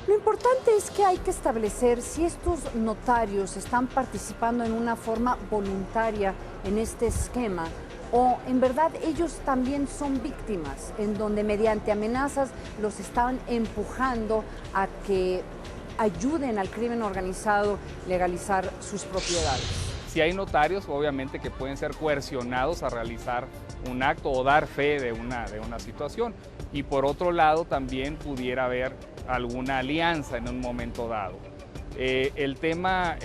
Lo importante es que hay que establecer si estos notarios están participando en una forma voluntaria en este esquema o en verdad ellos también son víctimas, en donde mediante amenazas los están empujando a que ayuden al crimen organizado a legalizar sus propiedades. Si hay notarios, obviamente, que pueden ser coercionados a realizar un acto o dar fe de una situación. Y por otro lado, también pudiera haber alguna alianza en un momento dado. El tema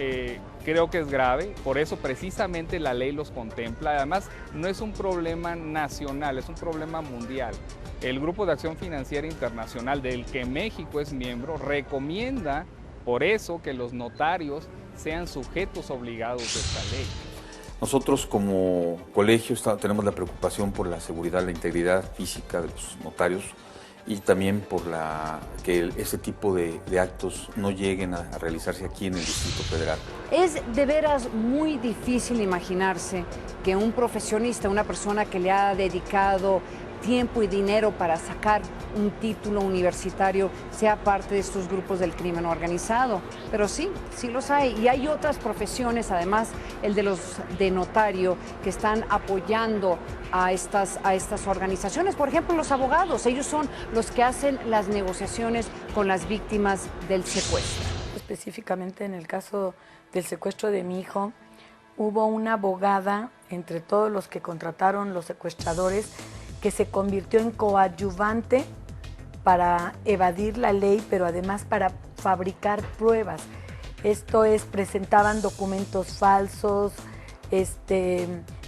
creo que es grave, por eso precisamente la ley los contempla. Además, no es un problema nacional, es un problema mundial. El Grupo de Acción Financiera Internacional, del que México es miembro, recomienda por eso que los notarios sean sujetos obligados de esta ley. Nosotros como colegio tenemos la preocupación por la seguridad, la integridad física de los notarios y también por que ese tipo de actos no lleguen a realizarse aquí en el Distrito Federal. Es de veras muy difícil imaginarse que un profesionista, una persona que le ha dedicado tiempo y dinero para sacar un título universitario sea parte de estos grupos del crimen organizado. Pero sí los hay. Y hay otras profesiones, además el de notario, que están apoyando a estas organizaciones. Por ejemplo, los abogados, ellos son los que hacen las negociaciones con las víctimas del secuestro. Específicamente en el caso del secuestro de mi hijo, hubo una abogada entre todos los que contrataron los secuestradores que se convirtió en coadyuvante para evadir la ley, pero además para fabricar pruebas. Esto es, presentaban documentos falsos,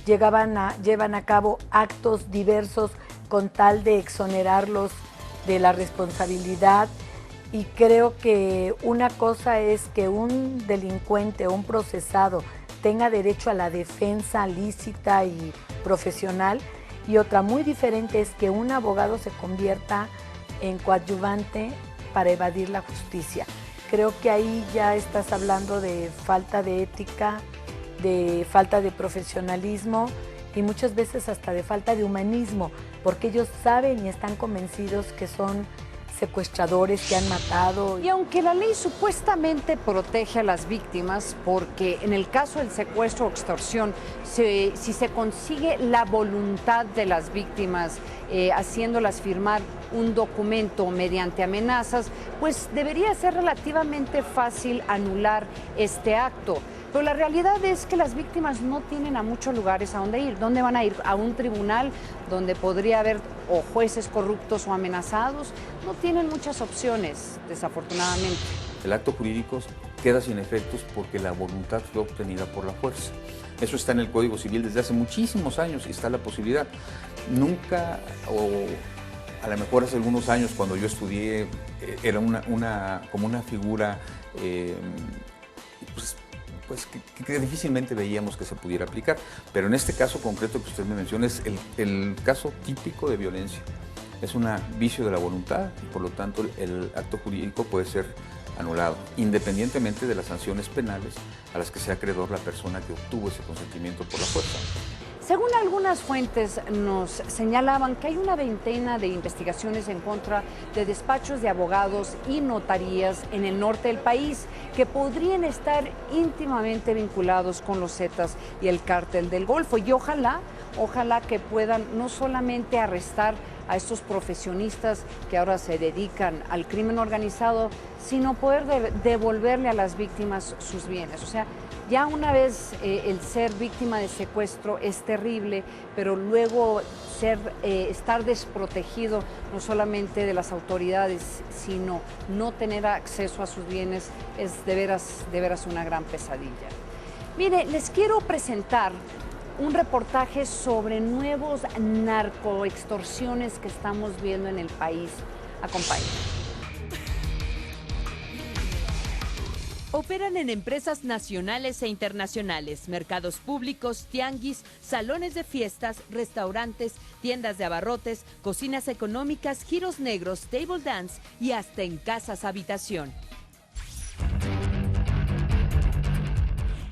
llevan a cabo actos diversos con tal de exonerarlos de la responsabilidad. Y creo que una cosa es que un delincuente o un procesado tenga derecho a la defensa lícita y profesional, y otra muy diferente es que un abogado se convierta en coadyuvante para evadir la justicia. Creo que ahí ya estás hablando de falta de ética, de falta de profesionalismo y muchas veces hasta de falta de humanismo, porque ellos saben y están convencidos que son secuestradores que han matado. Y aunque la ley supuestamente protege a las víctimas, porque en el caso del secuestro o extorsión, si se consigue la voluntad de las víctimas haciéndolas firmar un documento mediante amenazas, pues debería ser relativamente fácil anular este acto. Pero la realidad es que las víctimas no tienen a muchos lugares a donde ir. ¿Dónde van a ir? ¿A un tribunal donde podría haber o jueces corruptos o amenazados? No tienen muchas opciones, desafortunadamente. El acto jurídico queda sin efectos porque la voluntad fue obtenida por la fuerza. Eso está en el Código Civil desde hace muchísimos años y está la posibilidad. Nunca, o a lo mejor hace algunos años cuando yo estudié, era como una figura pues que difícilmente veíamos que se pudiera aplicar. Pero en este caso concreto que usted me menciona es el caso típico de violencia. Es un vicio de la voluntad y por lo tanto el acto jurídico puede ser anulado, independientemente de las sanciones penales a las que sea acreedor la persona que obtuvo ese consentimiento por la fuerza. Según algunas fuentes nos señalaban que hay una veintena de investigaciones en contra de despachos de abogados y notarías en el norte del país que podrían estar íntimamente vinculados con los Zetas y el Cártel del Golfo. Y ojalá que puedan no solamente arrestar a estos profesionistas que ahora se dedican al crimen organizado, sino poder devolverle a las víctimas sus bienes. O sea, ya una vez el ser víctima de secuestro es terrible, pero luego estar desprotegido no solamente de las autoridades, sino no tener acceso a sus bienes es de veras una gran pesadilla. Mire, les quiero presentar un reportaje sobre nuevos narcoextorsiones que estamos viendo en el país. Acompáñenme. Operan en empresas nacionales e internacionales, mercados públicos, tianguis, salones de fiestas, restaurantes, tiendas de abarrotes, cocinas económicas, giros negros, table dance y hasta en casas habitación.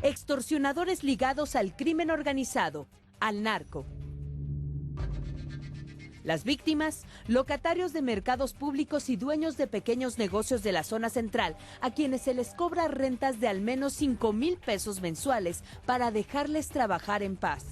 Extorsionadores ligados al crimen organizado, al narco. Las víctimas, locatarios de mercados públicos y dueños de pequeños negocios de la zona central, a quienes se les cobra rentas de al menos 5,000 pesos mensuales para dejarles trabajar en paz.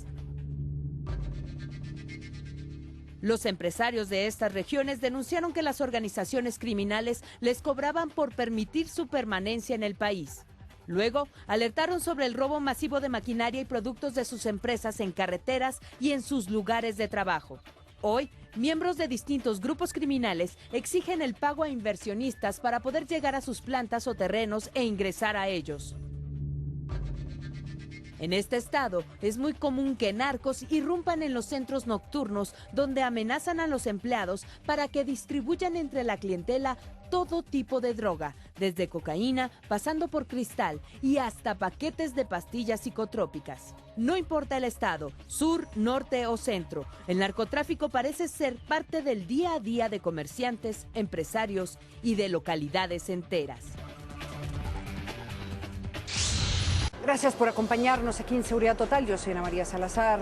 Los empresarios de estas regiones denunciaron que las organizaciones criminales les cobraban por permitir su permanencia en el país. Luego, alertaron sobre el robo masivo de maquinaria y productos de sus empresas en carreteras y en sus lugares de trabajo. Hoy, miembros de distintos grupos criminales exigen el pago a inversionistas para poder llegar a sus plantas o terrenos e ingresar a ellos. En este estado, es muy común que narcos irrumpan en los centros nocturnos donde amenazan a los empleados para que distribuyan entre la clientela todo tipo de droga, desde cocaína, pasando por cristal y hasta paquetes de pastillas psicotrópicas. No importa el estado, sur, norte o centro, el narcotráfico parece ser parte del día a día de comerciantes, empresarios y de localidades enteras. Gracias por acompañarnos aquí en Seguridad Total. Yo soy Ana María Salazar.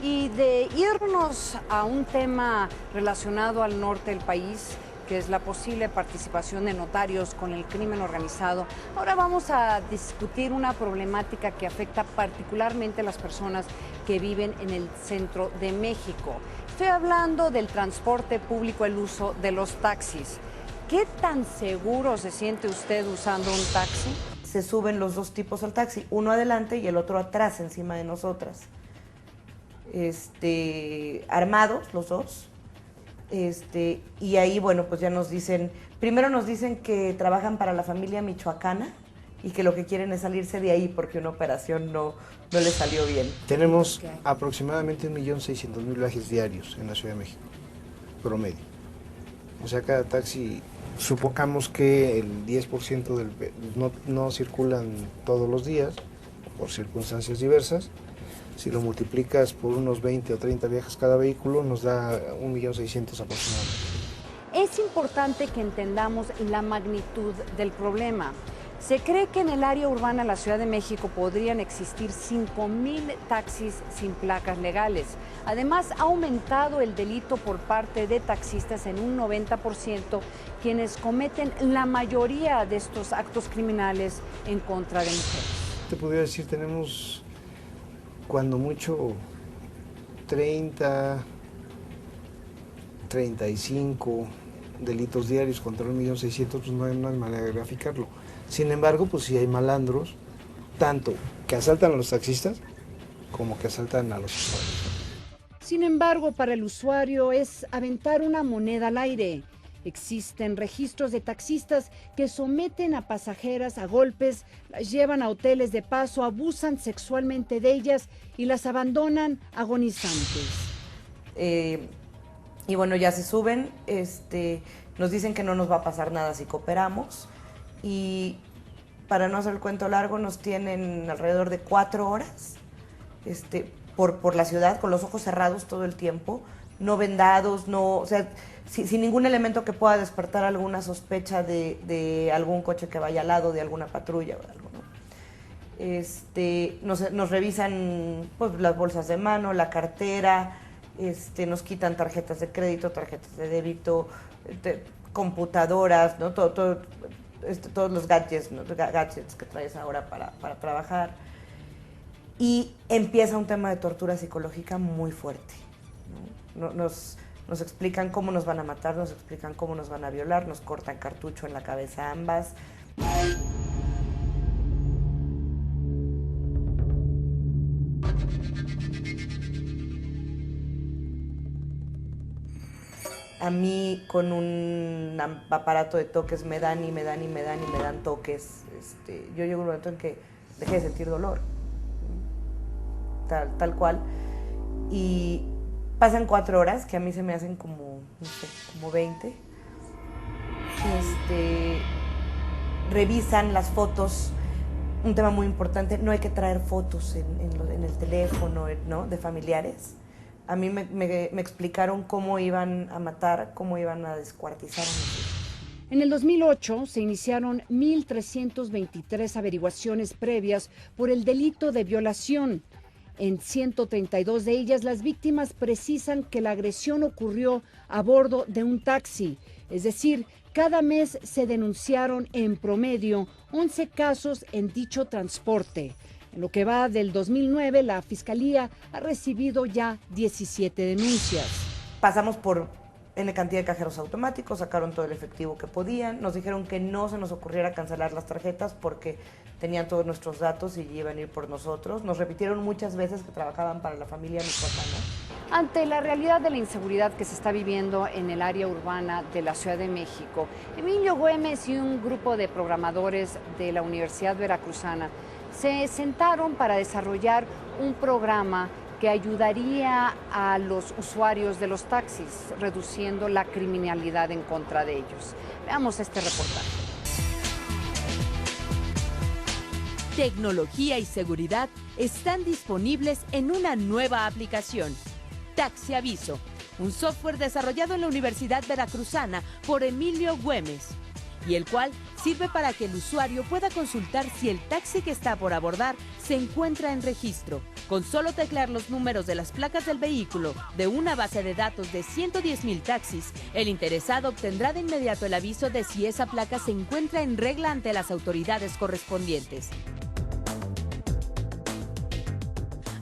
Y de irnos a un tema relacionado al norte del país, que es la posible participación de notarios con el crimen organizado, ahora vamos a discutir una problemática que afecta particularmente a las personas que viven en el centro de México. Estoy hablando del transporte público, el uso de los taxis. ¿Qué tan seguro se siente usted usando un taxi? Se suben los dos tipos al taxi, uno adelante y el otro atrás, encima de nosotras. Armados los dos. Y ahí, bueno, pues ya nos dicen, primero nos dicen que trabajan para la familia michoacana y que lo que quieren es salirse de ahí porque una operación no les salió bien. Tenemos aproximadamente 1.600.000 viajes diarios en la Ciudad de México, promedio. O sea, cada taxi, supongamos que el 10% no circulan todos los días por circunstancias diversas. Si lo multiplicas por unos 20 o 30 viajes cada vehículo, nos da 1.600.000 aproximadamente. Es importante que entendamos la magnitud del problema. Se cree que en el área urbana de la Ciudad de México podrían existir 5,000 taxis sin placas legales. Además, ha aumentado el delito por parte de taxistas en un 90%, quienes cometen la mayoría de estos actos criminales en contra de mujeres. Te podría decir, tenemos cuando mucho 30, 35 delitos diarios contra 1.600.000, pues no hay manera de graficarlo. Sin embargo, pues sí hay malandros, tanto que asaltan a los taxistas como que asaltan a los usuarios. Sin embargo, para el usuario es aventar una moneda al aire. Existen registros de taxistas que someten a pasajeras a golpes, las llevan a hoteles de paso, abusan sexualmente de ellas y las abandonan agonizantes. Y bueno, ya se suben, nos dicen que no nos va a pasar nada si cooperamos. Y para no hacer el cuento largo, nos tienen alrededor de 4 horas por la ciudad, con los ojos cerrados todo el tiempo, no vendados, o sea, sin ningún elemento que pueda despertar alguna sospecha de algún coche que vaya al lado, de alguna patrulla o algo, ¿no? Nos revisan pues, las bolsas de mano, la cartera, nos quitan tarjetas de crédito, tarjetas de débito, computadoras, ¿no? Todos los gadgets, ¿no? Gadgets que traes ahora para trabajar. Y empieza un tema de tortura psicológica muy fuerte, ¿no? Nos explican cómo nos van a matar, nos explican cómo nos van a violar, nos cortan cartucho en la cabeza ambas. A mí con un aparato de toques me dan toques. Yo llego a un momento en que dejé de sentir dolor, tal cual. Y pasan 4 horas, que a mí se me hacen como, no sé, como 20. Revisan las fotos. Un tema muy importante, no hay que traer fotos en el teléfono, ¿no? De familiares. A mí me explicaron cómo iban a matar, cómo iban a descuartizar a mis hijos. En el 2008 se iniciaron 1.323 averiguaciones previas por el delito de violación. En 132 de ellas, las víctimas precisan que la agresión ocurrió a bordo de un taxi. Es decir, cada mes se denunciaron en promedio 11 casos en dicho transporte. En lo que va del 2009, la Fiscalía ha recibido ya 17 denuncias. Pasamos por N cantidad de cajeros automáticos, sacaron todo el efectivo que podían, nos dijeron que no se nos ocurriera cancelar las tarjetas porque tenían todos nuestros datos y iban a ir por nosotros. Nos repitieron muchas veces que trabajaban para la familia michoacana. Ante la realidad de la inseguridad que se está viviendo en el área urbana de la Ciudad de México, Emilio Güemes y un grupo de programadores de la Universidad Veracruzana se sentaron para desarrollar un programa que ayudaría a los usuarios de los taxis, reduciendo la criminalidad en contra de ellos. Veamos este reportaje. Tecnología y seguridad están disponibles en una nueva aplicación, Taxi Aviso, un software desarrollado en la Universidad Veracruzana por Emilio Güemes, y el cual sirve para que el usuario pueda consultar si el taxi que está por abordar se encuentra en registro. Con solo teclear los números de las placas del vehículo de una base de datos de 110,000 taxis, el interesado obtendrá de inmediato el aviso de si esa placa se encuentra en regla ante las autoridades correspondientes.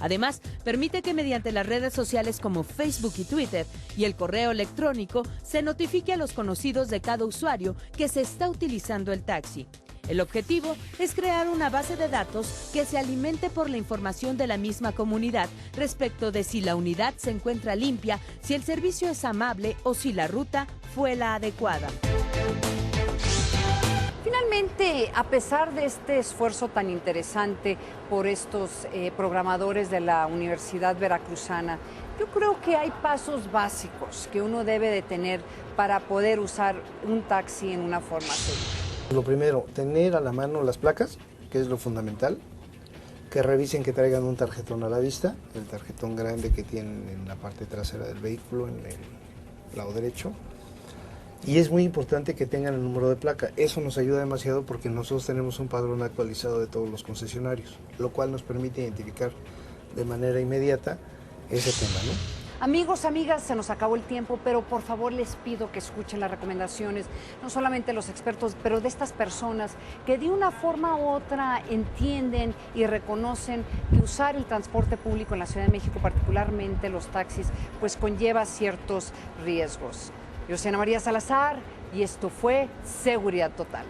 Además, permite que mediante las redes sociales como Facebook y Twitter y el correo electrónico se notifique a los conocidos de cada usuario que se está utilizando el taxi. El objetivo es crear una base de datos que se alimente por la información de la misma comunidad respecto de si la unidad se encuentra limpia, si el servicio es amable o si la ruta fue la adecuada. Finalmente, a pesar de este esfuerzo tan interesante por estos programadores de la Universidad Veracruzana, yo creo que hay pasos básicos que uno debe de tener para poder usar un taxi en una forma segura. Lo primero, tener a la mano las placas, que es lo fundamental, que revisen que traigan un tarjetón a la vista, el tarjetón grande que tienen en la parte trasera del vehículo, en el lado derecho. Y es muy importante que tengan el número de placa. Eso nos ayuda demasiado porque nosotros tenemos un padrón actualizado de todos los concesionarios, lo cual nos permite identificar de manera inmediata ese tema, ¿no? Amigos, amigas, se nos acabó el tiempo, pero por favor les pido que escuchen las recomendaciones, no solamente de los expertos, pero de estas personas que de una forma u otra entienden y reconocen que usar el transporte público en la Ciudad de México, particularmente los taxis, pues conlleva ciertos riesgos. Yo soy Ana María Salazar y esto fue Seguridad Total.